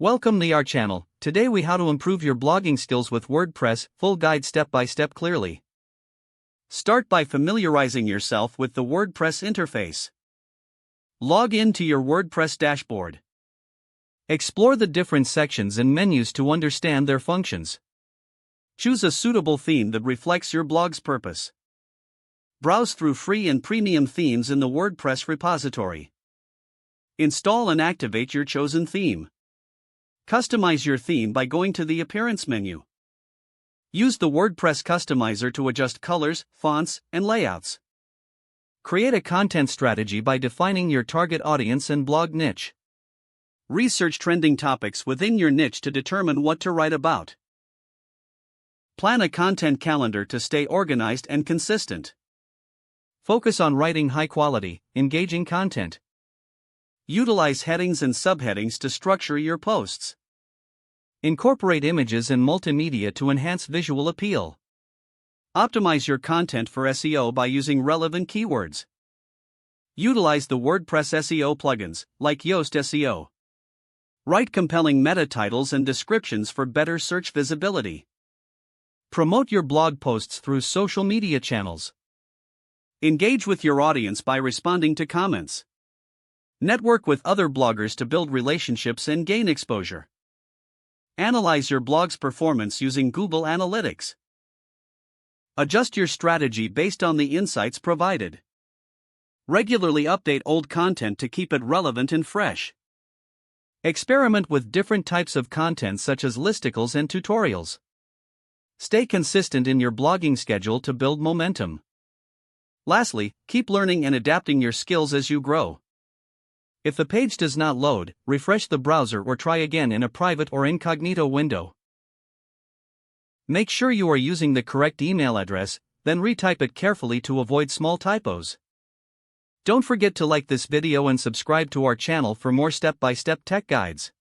Welcome to our channel. Today we how to improve your blogging skills with WordPress, full guide step by step clearly. Start by familiarizing yourself with the WordPress interface. Log in to your WordPress dashboard. Explore the different sections and menus to understand their functions. Choose a suitable theme that reflects your blog's purpose. Browse through free and premium themes in the WordPress repository. Install and activate your chosen theme. Customize your theme by going to the Appearance menu. Use the WordPress customizer to adjust colors, fonts, and layouts. Create a content strategy by defining your target audience and blog niche. Research trending topics within your niche to determine what to write about. Plan a content calendar to stay organized and consistent. Focus on writing high-quality, engaging content. Utilize headings and subheadings to structure your posts. Incorporate images and multimedia to enhance visual appeal. Optimize your content for SEO by using relevant keywords. Utilize the WordPress SEO plugins, like Yoast SEO. Write compelling meta titles and descriptions for better search visibility. Promote your blog posts through social media channels. Engage with your audience by responding to comments. Network with other bloggers to build relationships and gain exposure. Analyze your blog's performance using Google Analytics. Adjust your strategy based on the insights provided. Regularly update old content to keep it relevant and fresh. Experiment with different types of content such as listicles and tutorials. Stay consistent in your blogging schedule to build momentum. Lastly, keep learning and adapting your skills as you grow. If the page does not load, refresh the browser or try again in a private or incognito window. Make sure you are using the correct email address, then retype it carefully to avoid small typos. Don't forget to like this video and subscribe to our channel for more step-by-step tech guides.